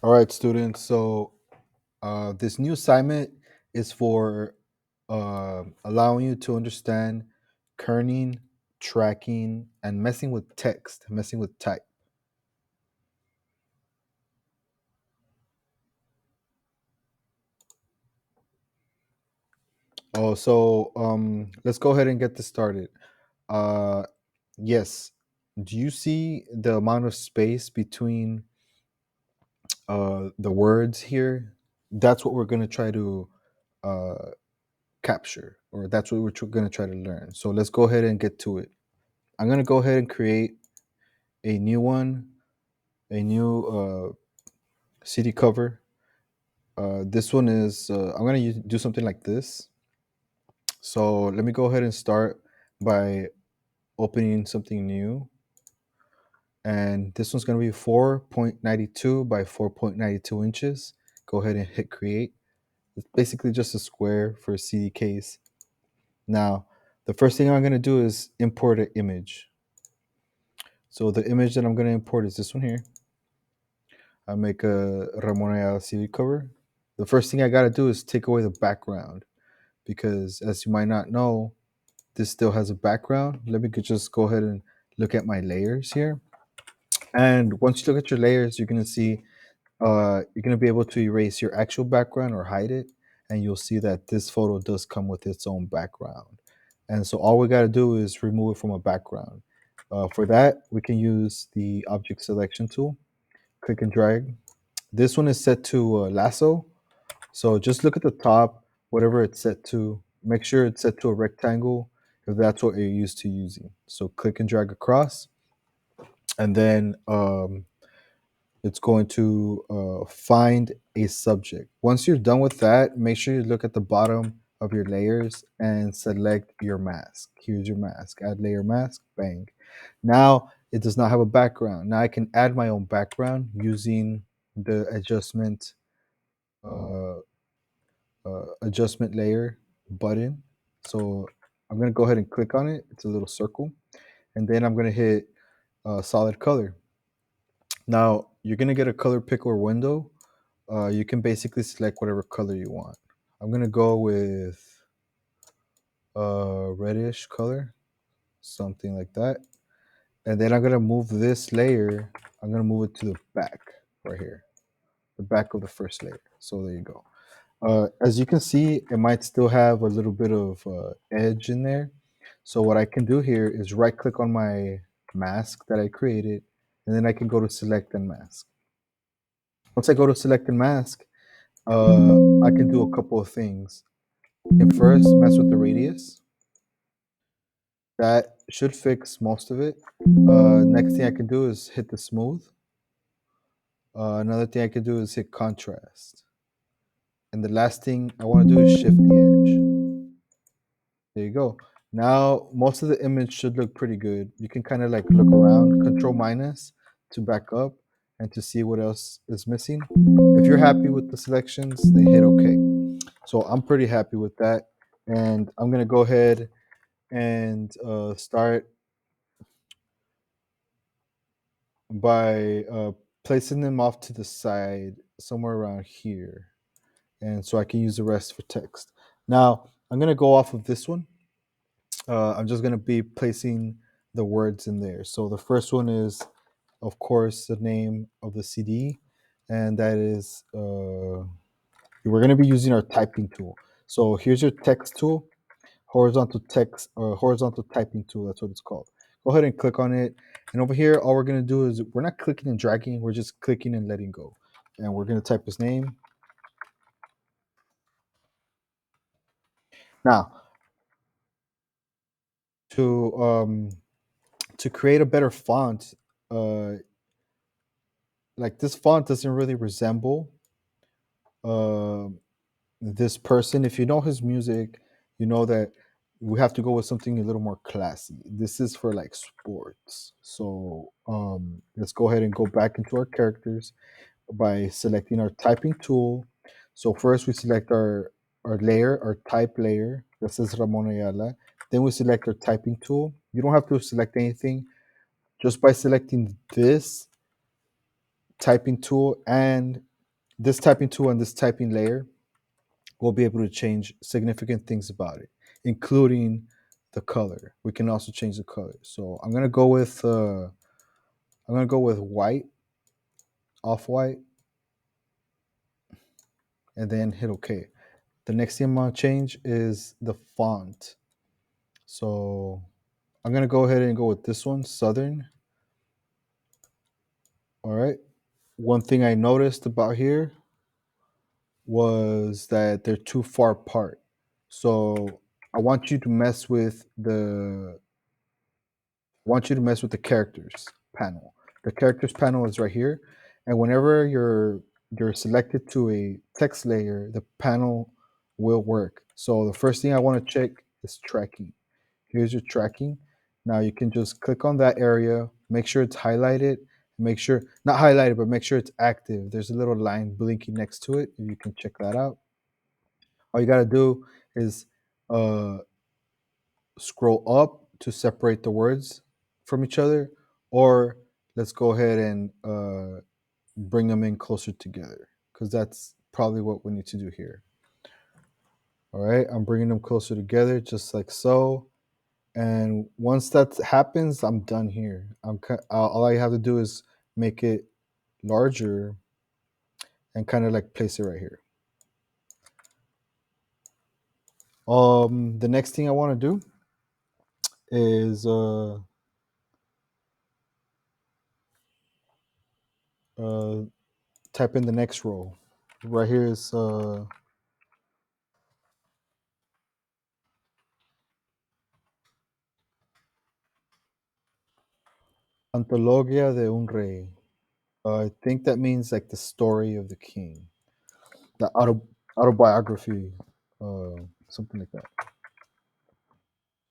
All right, students. So this new assignment is for allowing you to understand kerning, tracking, and messing with text, messing with type. Oh, so let's go ahead and get this started. Uh, yes. Do you see the amount of space between the words here? That's what we're going to try to uh, capture, or that's what we're going to try to learn. So let's go ahead and get to it. I'm going to go ahead and create a new one, a new CD cover. This one is, I'm going to do something like this. So let me go ahead and start by opening something new. And this one's going to be 4.92 by 4.92 inches. Go ahead and hit create. It's basically just a square for a CD case. Now, the first thing I'm going to do is import an image. So the image that I'm going to import is this one here. I make a Ramon CD cover. The first thing I got to do is take away the background because, as you might not know, this still has a background. Let me just go ahead and look at my layers here. And once you look at your layers, you're going to see you're going to be able to erase your actual background or hide it. And you'll see that this photo does come with its own background. And so all we got to do is remove it from a background. For that, we can use the object selection tool, click and drag. This one is set to lasso. So just look at the top, whatever it's set to. Make sure it's set to a rectangle if that's what you're used to using. So click and drag across, and then it's going to find a subject. Once you're done with that, make sure you look at the bottom of your layers and select your mask. Here's your mask. Add layer mask. Bang. Now it does not have a background. Now I can add my own background using the uh, adjustment layer button. So I'm going to go ahead and click on it. It's a little circle. And then I'm going to hit solid color. Now you're going to get a color picker window. You can basically select whatever color you want. I'm going to go with a reddish color, something like that. And then I'm going to move this layer. I'm going to move it to the back right here, the back of the first layer. So there you go. As you can see, it might still have a little bit of edge in there. So what I can do here is right click on my mask that I created, and then I can go to select and mask. Once I go to select and mask, I can do a couple of things. I can first mess with the radius. That should fix most of it. Next thing I can do is hit the smooth. Another thing I can do is hit contrast. And the last thing I want to do is shift the edge. There you go. Now most of the image should look pretty good. You can kind of like look around, control minus to back up and to see what else is missing. If you're happy with the selections, then hit OK. So I'm pretty happy with that. And I'm going to go ahead and start by placing them off to the side somewhere around here. And so I can use the rest for text. Now I'm going to go off of this one. I'm just going to be placing the words in there. So the first one is, of course, the name of the CD, and that is we're going to be using our typing tool. So here's your text tool, horizontal text or horizontal typing tool. That's what it's called. Go ahead and click on it. And over here, all we're going to do is we're not clicking and dragging. We're just clicking and letting go. And we're going to type his name. Now, to um, to create a better font, uh, like this font doesn't really resemble uh, this person. If you know his music, you know that we have to go with something a little more classy. This is for like sports. So let's go ahead and go back into our characters by selecting our typing tool. So first we select our layer, our type layer. This is Ramon Ayala. Then we select our typing tool. You don't have to select anything. Just by selecting this typing tool and this typing tool and this typing layer will be able to change significant things about it, including the color. We can also change the color. So I'm gonna go with white, off white, and then hit OK. The next thing I'm gonna change is the font. So I'm gonna go ahead and go with this one, Southern. All right. One thing I noticed about here was that they're too far apart. So I want you to mess with the I want you to mess with the characters panel. The characters panel is right here, and whenever you're selected to a text layer, the panel will work. So the first thing I want to check is tracking. Here's your tracking. Now you can just click on that area, make sure it's highlighted, make sure not highlighted, but make sure it's active. There's a little line blinking next to it. You can check that out. All you gotta do is uh, scroll up to separate the words from each other, or let's go ahead and bring them in closer together because that's probably what we need to do here. All right, I'm bringing them closer together just like so. And once that happens, I'm done here. All I have to do is make it larger and kind of like place it right here. The next thing I want to do is uh, type in the next row. Right here is Antologia de un Rey. I think that means like the story of the king, the autobiography, something like that.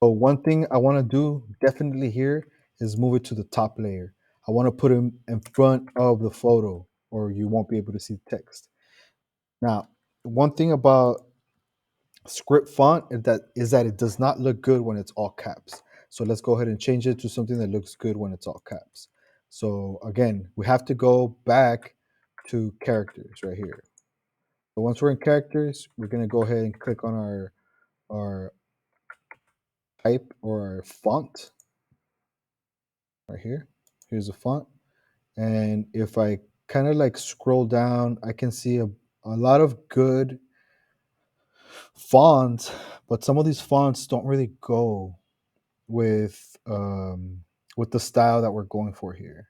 So one thing I want to do definitely here is move it to the top layer. I want to put him in front of the photo, or you won't be able to see text. Now, one thing about script font is that it does not look good when it's all caps. So let's go ahead and change it to something that looks good when it's all caps. So again, we have to go back to characters right here. So once we're in characters, we're gonna go ahead and click on our type or our font right here. Here's a font. And if I kind of like scroll down, I can see a lot of good fonts, but some of these fonts don't really go with the style that we're going for here.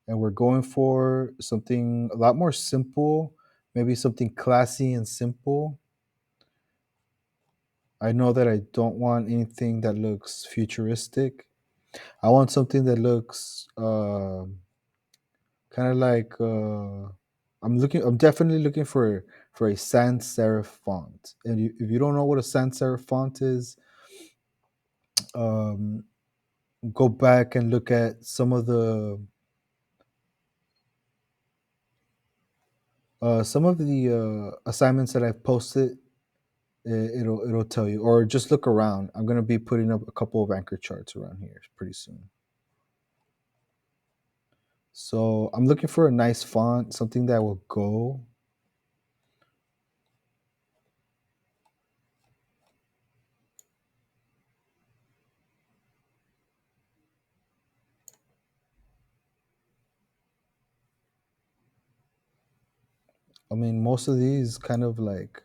And we're going for something a lot more simple, maybe something classy and simple. I know that I don't want anything that looks futuristic. I want something that looks kind of like I'm definitely looking for a sans serif font. And if you don't know what a sans serif font is, um, go back and look at some of the assignments that I've posted. It'll tell you, or just look around. I'm gonna be putting up a couple of anchor charts around here pretty soon. So I'm looking for a nice font, something that will go. I mean, most of these kind of like.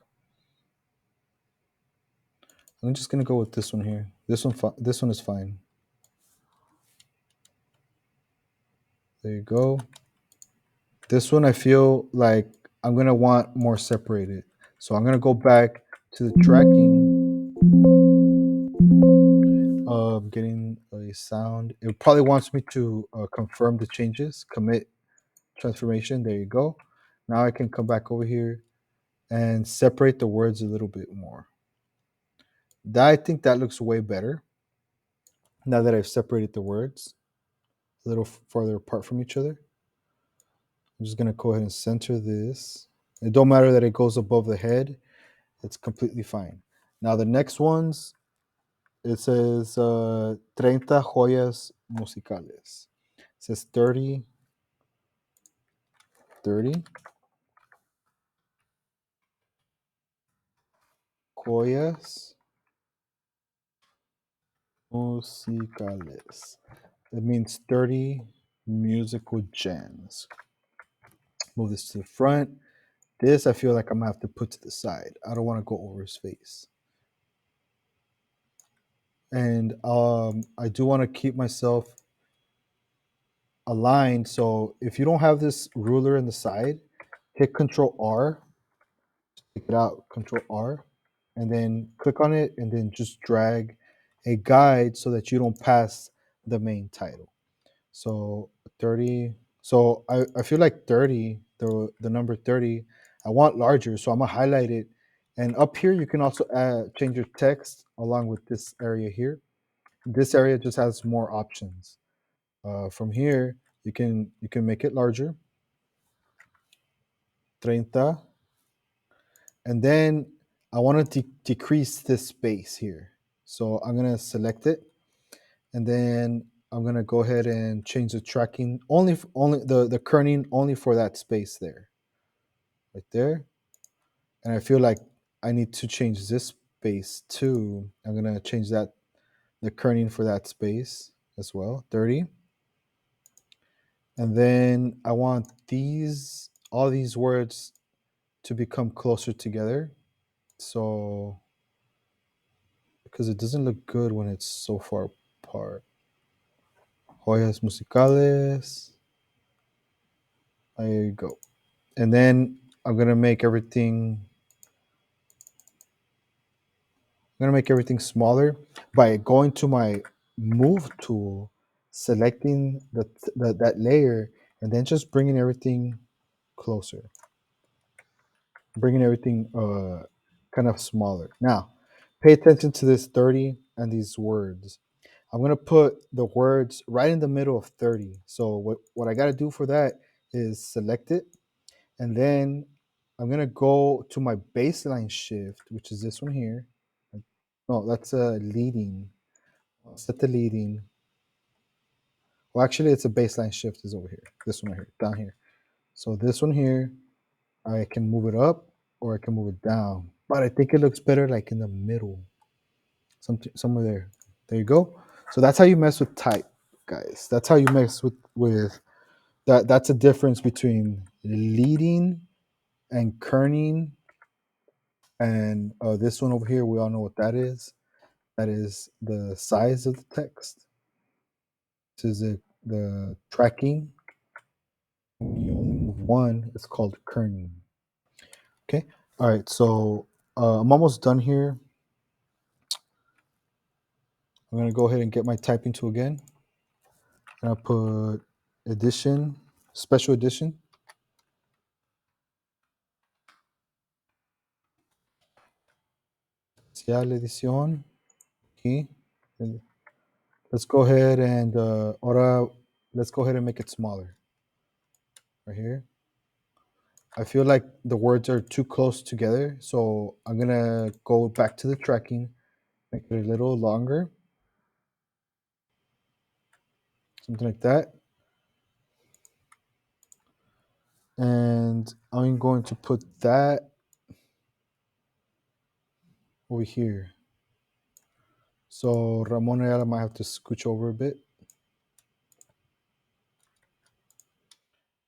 I'm just gonna go with this one here. This one is fine. There you go. This one I feel like I'm gonna want more separated. So I'm gonna go back to the tracking. Getting a sound. It probably wants me to confirm the changes, commit transformation. There you go. Now I can come back over here and separate the words a little bit more. I think that looks way better now that I've separated the words a little farther apart from each other. I'm just gonna go ahead and center this. It don't matter that it goes above the head. It's completely fine. Now the next ones, it says 30 joyas musicales. It says 30, 30. joyas musicales. That means 30 musical gems. Move this to the front. This I feel like I'm gonna have to put to the side. I don't want to go over his face. And I do want to keep myself aligned. So if you don't have this ruler in the side, hit Control R, take it out, Control R, and then click on it, and then just drag a guide so that you don't pass the main title. So 30. So I feel like 30, the number 30, I want larger. So I'm gonna highlight it. And up here you can also change your text along with this area here. This area just has more options. From here, you can make it larger, 30, and then I want to decrease this space here. So I'm gonna select it, and then I'm gonna go ahead and change the tracking only the kerning only for that space there, right there. And I feel like I need to change this space too. I'm gonna change that the kerning for that space as well, 30. And then I want all these words to become closer together. So because it doesn't look good when it's so far apart. Joyas musicales. There you go. And then I'm gonna make everything. I'm gonna make everything smaller by going to my move tool, selecting that layer, and then just bringing everything closer, bringing everything kind of smaller. Now, pay attention to this 30 and these words. I'm gonna put the words right in the middle of 30. So what I gotta do for that is select it, and then I'm gonna go to my baseline shift, which is this one here. No, that's a leading. I'll set the leading. Well, actually, it's a baseline shift is over here. This one right here, down here. So this one here, I can move it up or I can move it down. But I think it looks better like in the middle, somewhere there. There you go. So that's how you mess with type, guys. That's how you mess with that. That's a difference between leading and kerning. And this one over here, we all know what that is. That is the size of the text. This is the tracking. When you only move one, it's called kerning. Okay. All right. So I'm almost done here. I'm gonna go ahead and get my typing tool again. And I'll put edition, special edition. Especial edición. Okay. And let's go ahead and ahora, let's go ahead and make it smaller. Right here. I feel like the words are too close together, so I'm gonna go back to the tracking, make it a little longer, something like that. And I'm going to put that over here. So Ramon Ayala might have to scooch over a bit.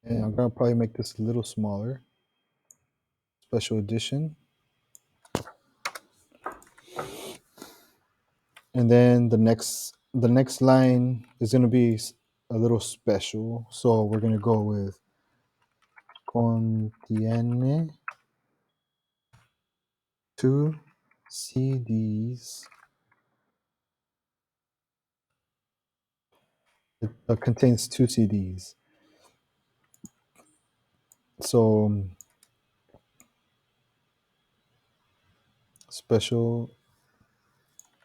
And I'm gonna probably make this a little smaller. Special edition. And then the next line is gonna be a little special. So we're gonna go with contiene two CDs. It contains two CDs. So special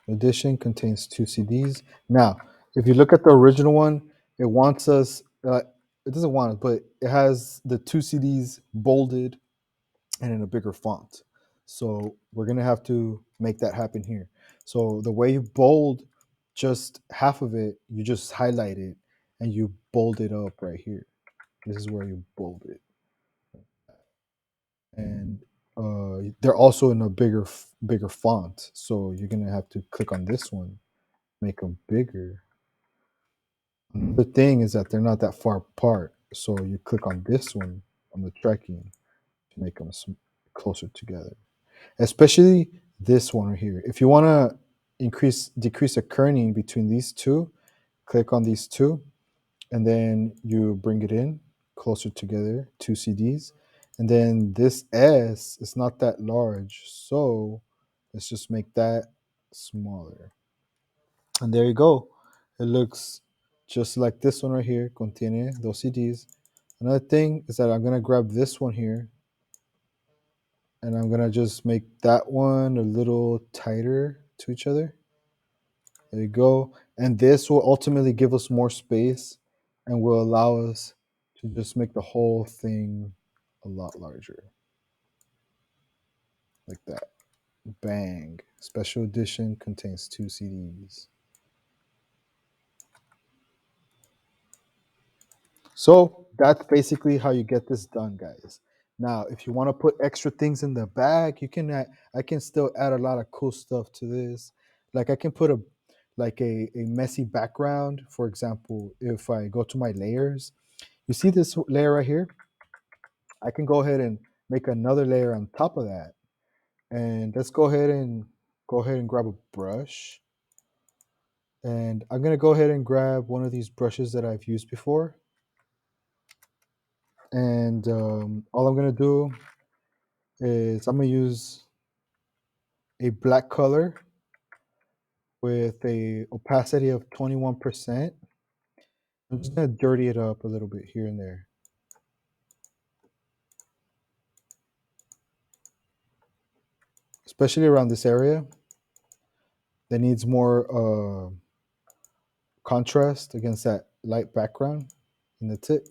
edition contains two CDs. Now, if you look at the original one, it wants us. It doesn't want it, but it has the two CDs bolded and in a bigger font. So we're gonna have to make that happen here. So the way you bold just half of it, you just highlight it and you bold it up right here. This is where you bold it. And they're also in a bigger font. So you're gonna have to click on this one, make them bigger. The thing is that they're not that far apart. So you click on this one on the tracking to make them closer together. Especially this one right here. If you want to decrease the kerning between these two, click on these two, and then you bring it in closer together, two CDs. And then this S is not that large, so let's just make that smaller. And there you go. It looks just like this one right here. Contiene dos CDs. Another thing is that I'm gonna grab this one here, and I'm gonna just make that one a little tighter to each other. There you go. And this will ultimately give us more space and will allow us to just make the whole thing a lot larger. Like that. Bang. Special edition contains 2 CDs. So that's basically how you get this done, guys. Now, if you want to put extra things in the bag, you can. I can still add a lot of cool stuff to this. Like I can put a messy background. For example, if I go to my layers, you see this layer right here. I can go ahead and make another layer on top of that. And let's go ahead and grab a brush. And I'm gonna go ahead and grab one of these brushes that I've used before. And all I'm gonna do is I'm gonna use a black color with a opacity of 21%. I'm just gonna dirty it up a little bit here and there, especially around this area that needs more contrast against that light background in the tip.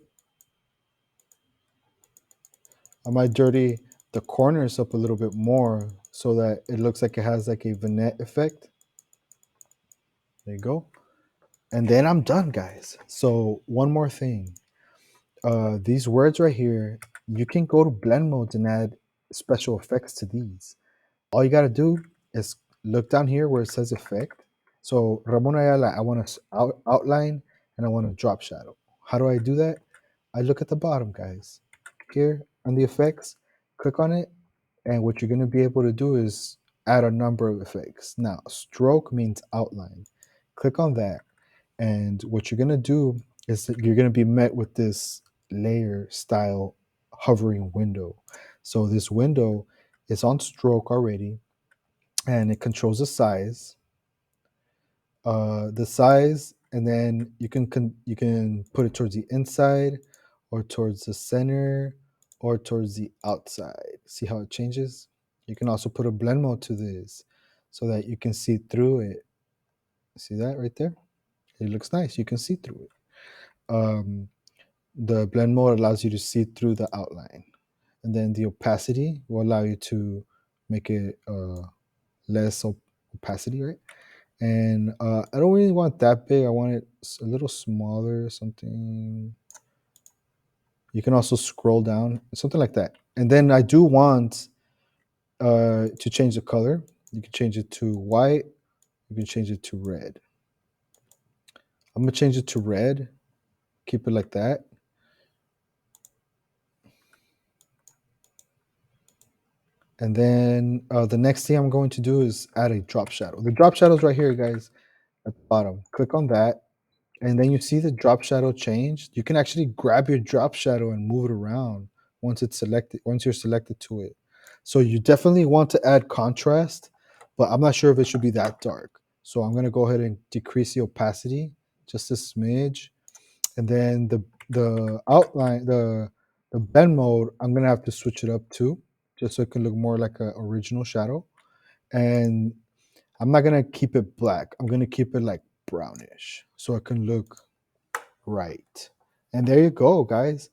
I might dirty the corners up a little bit more so that it looks like it has like a vignette effect. There you go. And then I'm done, guys. So one more thing. These words right here, you can go to blend modes and add special effects to these. All you got to do is look down here where it says effect. So Ramon Ayala, I want to outline and I want to drop shadow. How do I do that? I look at the bottom, guys. Here on the effects, click on it, and what you're going to be able to do is add a number of effects. Now, stroke means outline. Click on that, and what you're going to do is that you're going to be met with this layer style hovering window. So this window is on stroke already, and it controls the size, and then you can put it towards the inside, or towards the center, or towards the outside. See how it changes? You can also put a blend mode to this, so that you can see through it. See that right there? It looks nice. You can see through it. The blend mode allows you to see through the outline, and then the opacity will allow you to make it less opacity, right? And I don't really want that big. I want it a little smaller, something. You can also scroll down, something like that. And then I do want to change the color. You can change it to white. You can change it to red. I'm gonna change it to red. Keep it like that. And then the next thing I'm going to do is add a drop shadow. The drop shadow is right here, guys, at the bottom. Click on that, and then you see the drop shadow change. You can actually grab your drop shadow and move it around once it's selected. Once you're selected to it, so you definitely want to add contrast, but I'm not sure if it should be that dark. So I'm gonna go ahead and decrease the opacity just a smidge, and then the outline the bend mode I'm gonna have to switch it up too, just so it can look more like an original shadow. And I'm not gonna keep it black. I'm gonna keep it like brownish, so it can look right. And there you go, guys.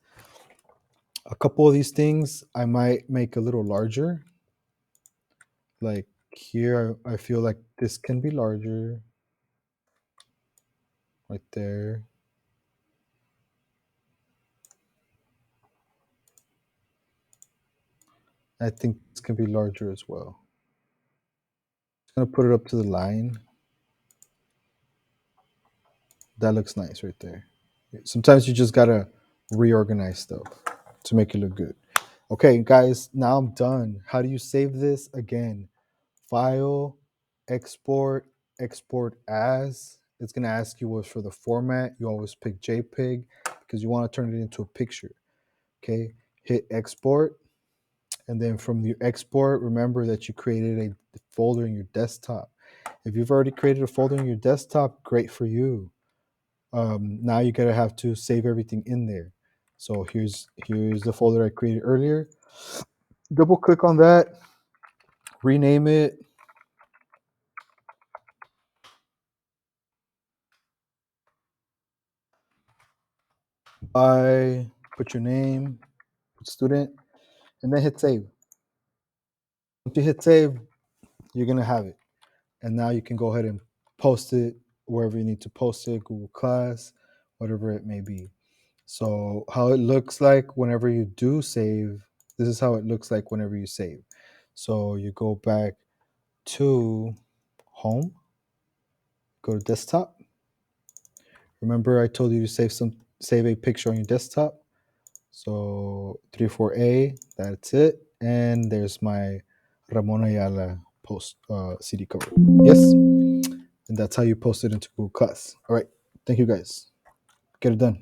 A couple of these things I might make a little larger. Like here, I feel like this can be larger. Right there. I think this can be larger as well. Just gonna put it up to the line. That looks nice right there. Sometimes you just gotta reorganize stuff to make it look good. Okay, guys, now I'm done. How do you save this? Again, file, export, export as. It's gonna ask you what's for the format. You always pick JPEG because you want to turn it into a picture. Okay, hit export, and then from your export, remember that you created a folder in your desktop. If you've already created a folder in your desktop, great for you. Now you gotta have to save everything in there. So here's the folder I created earlier. Double click on that, rename it. I put your name, put student, and then hit save. Once you hit save, you're gonna have it. And now you can go ahead and post it wherever you need to post it, Google Class, whatever it may be. So how it looks like whenever you do save, this is how it looks like whenever you save. So you go back to home, go to desktop. Remember I told you to save a picture on your desktop. So 34A, that's it. And there's my Ramon Ayala post CD cover. Yes. And that's how you post it into Google Class. All right. Thank you guys. Get it done.